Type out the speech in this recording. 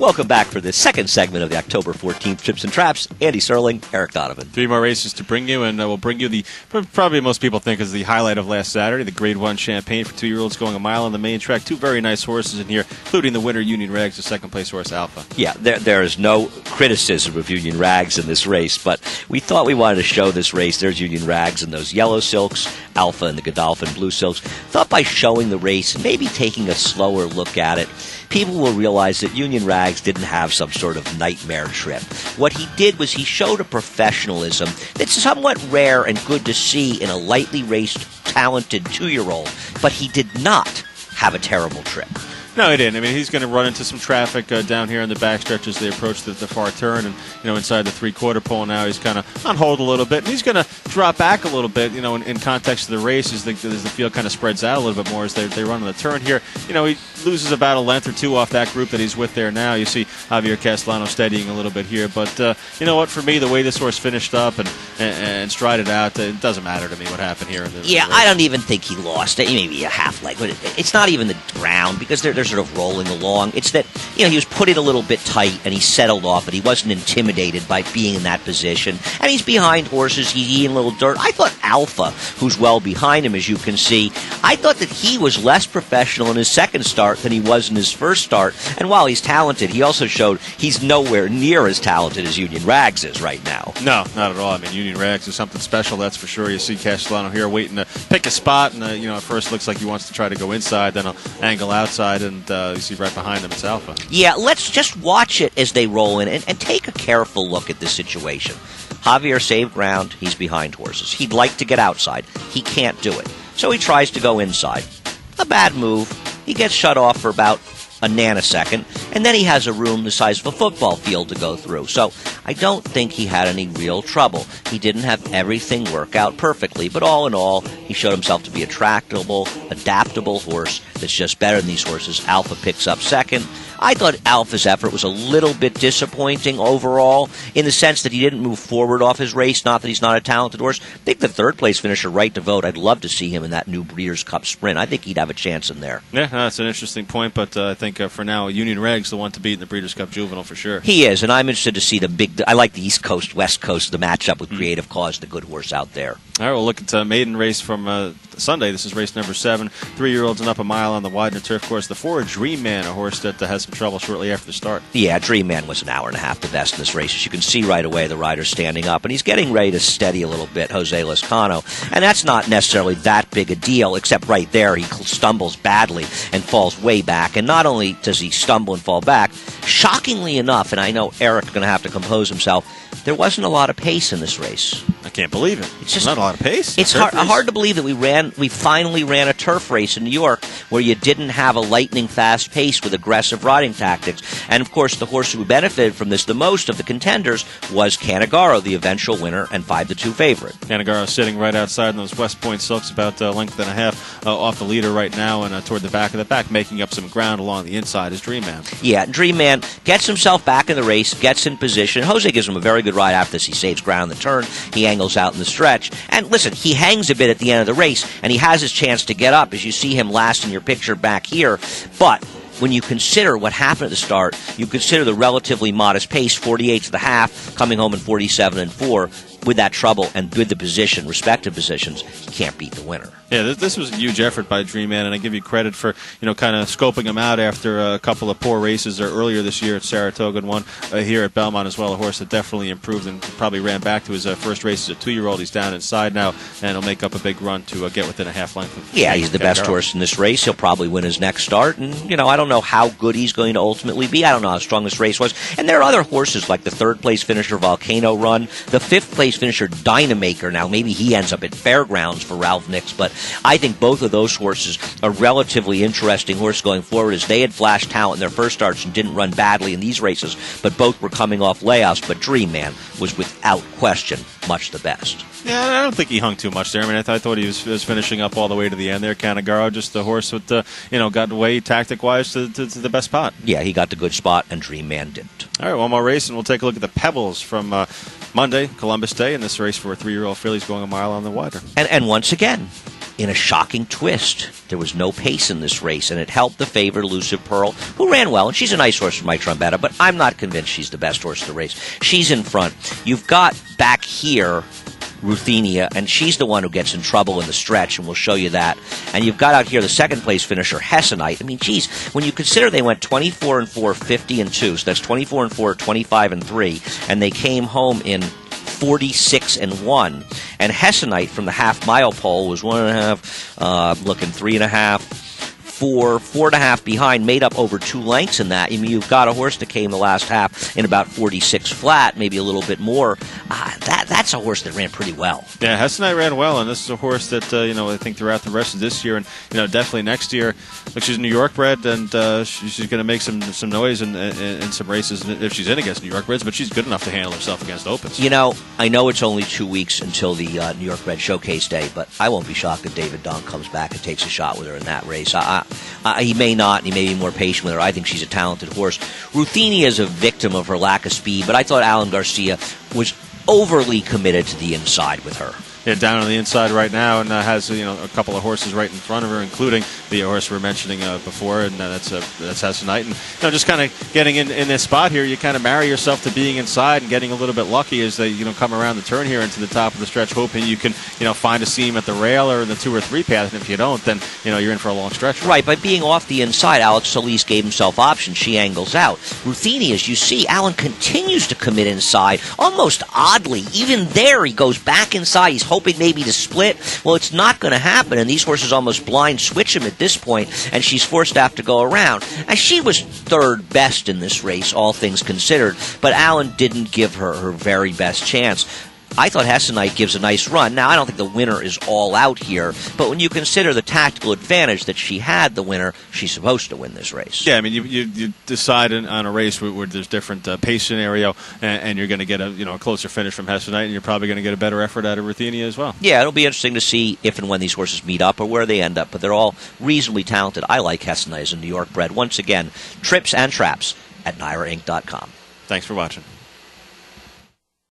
Welcome back for the second segment of the October 14th Trips and Traps. Andy Serling, Eric Donovan. 3 more races to bring you, and we'll bring you the, probably most people think is the highlight of last Saturday, the Grade 1 Champagne for 2-year-olds going a mile on the main track. 2 very nice horses in here, including the winner, Union Rags, the second-place horse, Alpha. Yeah, there is no criticism of Union Rags in this race, but we thought we wanted to show this race. There's Union Rags and those yellow silks, Alpha and the Godolphin blue silks. Thought by showing the race and maybe taking a slower look at it, people will realize that Union Rags didn't have some sort of nightmare trip. What he did was he showed a professionalism that's somewhat rare and good to see in a lightly raced, talented 2-year-old, but he did not have a terrible trip. No, he didn't. I mean, he's going to run into some traffic down here in the backstretch as they approach the far turn, and inside the 3/4 pole now he's kind of on hold a little bit, and he's going to drop back a little bit. In context of the race, as the field kind of spreads out a little bit more as they run on the turn here. He loses about a length or 2 off that group that he's with there now. You see Javier Castellano steadying a little bit here, but you know what? For me, the way this horse finished up and strided out, it doesn't matter to me what happened here. In the race. I don't even think he lost it. Maybe a half leg, but it's not even the ground because they're sort of rolling along. It's that he was put in a little bit tight and he settled off it. He wasn't intimidated by being in that position. And he's behind horses. He's eating a little dirt. I thought Alpha, who's well behind him, as you can see, I thought that he was less professional in his second start than he was in his first start. And while he's talented, he also showed he's nowhere near as talented as Union Rags is right now. No, not at all. I mean, Union Rags is something special, that's for sure. You see Castellano here waiting to pick a spot, and at first looks like he wants to try to go inside, then he'll angle outside, and you see right behind him it's Alpha. Yeah, let's just watch it as they roll in and take a careful look at this situation. Javier saved ground. He's behind horses. He'd like to get outside. He can't do it. So he tries to go inside. A bad move. He gets shut off for about a nanosecond, and then he has a room the size of a football field to go through. So I don't think he had any real trouble. He didn't have everything work out perfectly, but all in all, he showed himself to be a tractable, adaptable horse that's just better than these horses. Alpha picks up second. I thought Alpha's effort was a little bit disappointing overall in the sense that he didn't move forward off his race, not that he's not a talented horse. I think the third-place finisher, Right to Vote, I'd love to see him in that new Breeders' Cup Sprint. I think he'd have a chance in there. Yeah, that's an interesting point, but I think for now, Union Rags the one to beat in the Breeders' Cup Juvenile for sure. He is, and I'm interested to see I like the East Coast, West Coast, the matchup with Creative Cause, the good horse out there. All right, we'll look at maiden race from Sunday. This is race number 7. 3-year-olds and up a mile on the Widener turf course. The 4, Dream Man, a horse that had some trouble shortly after the start. Yeah, Dream Man was an hour and a half the best in this race. As you can see right away, the rider's standing up, and he's getting ready to steady a little bit, Jose Lezcano. And that's not necessarily that big a deal, except right there he stumbles badly and falls way back. And not only does he stumble and fall back, shockingly enough, and I know Eric's going to have to compose himself, there wasn't a lot of pace in this race. I can't believe it. It's just not a lot of pace. It's hard to believe that we finally ran a turf race in New York where you didn't have a lightning fast pace with aggressive riding tactics. And of course, the horse who benefited from this the most of the contenders was Canagaro, the eventual winner and 5-2 favorite. Canagaro sitting right outside in those West Point silks, about a length and a half off the leader right now, and toward the back of the pack, making up some ground along the inside is Dream Man. Yeah, Dream Man gets himself back in the race, gets in position. Jose gives him a very good ride after this. He saves ground in the turn. He angles out in the stretch. And listen, he hangs a bit at the end of the race, and he has his chance to get up, as you see him last in your picture back here. But when you consider what happened at the start, you consider the relatively modest pace, 48 to the half, coming home in 47-4, with that trouble and with the position, respective positions, he can't beat the winner. Yeah, this was a huge effort by Dream Man, and I give you credit for kind of scoping him out after a couple of poor races earlier this year at Saratoga and one here at Belmont as well. A horse that definitely improved and probably ran back to his first race as a 2-year-old. He's down inside now, and he'll make up a big run to get within a half length of he's the best horse in this race. He'll probably win his next start, and I don't know how good he's going to ultimately be. I don't know how strong this race was. And there are other horses like the 3rd-place finisher Volcano Run, the 5th-place finisher Dynamaker. Now, maybe he ends up at Fairgrounds for Ralph Nix, but I think both of those horses are relatively interesting horses going forward, as they had flashed talent in their first starts and didn't run badly in these races, but both were coming off layoffs. But Dream Man was without question much the best. Yeah, I don't think he hung too much there. I mean, I thought he was finishing up all the way to the end there. Canagaro, just the horse with got away tactic-wise to the best spot. Yeah, he got the good spot, and Dream Man didn't. All right, one more race, and we'll take a look at the Pebbles from Monday, Columbus Day, in this race for 3-year-old fillies going a mile on the Widener. And once again, in a shocking twist. There was no pace in this race, and it helped the favorite Elusive Pearl, who ran well, and she's a nice horse for Mike Trombetta, but I'm not convinced she's the best horse of the race. She's in front. You've got back here Ruthenia, and she's the one who gets in trouble in the stretch, and we'll show you that. And you've got out here the second place finisher, Hessenite. I mean, geez, when you consider they went 24-4, 50-2, so that's 24-4, 25-3, and they came home in 46-1. And Hessenite from the half-mile pole was 1.5, looking 3.5, 4.5 behind, made up over 2 lengths in that. I mean, you've got a horse that came the last half in about 46 flat, maybe a little bit more. That's a horse that ran pretty well. Yeah, Hessenite ran well, and this is a horse that I think throughout the rest of this year and definitely next year. Look, she's New York bred, and she's going to make some noise in some races if she's in against New York breds. But she's good enough to handle herself against opens. I know it's only 2 weeks until the New York bred showcase day, but I won't be shocked if David Dunn comes back and takes a shot with her in that race. He may not. He may be more patient with her. I think she's a talented horse. Ruthenia is a victim of her lack of speed, but I thought Alan Garcia was overly committed to the inside with her. Yeah, down on the inside right now, and has a couple of horses right in front of her, including the horse we were mentioning before, and that's Hessenite. And just kind of getting in this spot here, you kind of marry yourself to being inside and getting a little bit lucky as they come around the turn here into the top of the stretch, hoping you can find a seam at the rail or in the 2 or 3 path. And if you don't, then you're in for a long stretch. Right, by being off the inside, Alex Solis gave himself options. She angles out. Ruthenia, as you see, Alan continues to commit inside, almost oddly. Even there, he goes back inside. He's hoping maybe to split. Well, it's not going to happen, and these horses almost blind switch him at this point, and she's forced to have to go around. And she was third best in this race, all things considered, but Allen didn't give her her very best chance. I thought Hessenite gives a nice run. Now, I don't think the winner is all out here, but when you consider the tactical advantage that she had the winner, she's supposed to win this race. Yeah, I mean, you decide on a race where there's different pace scenario, and you're going to get a closer finish from Hessenite, and you're probably going to get a better effort out of Ruthenia as well. Yeah, it'll be interesting to see if and when these horses meet up or where they end up, but they're all reasonably talented. I like Hessenite as a New York bred. Once again, trips and traps at NYRAInc.com. Thanks for watching.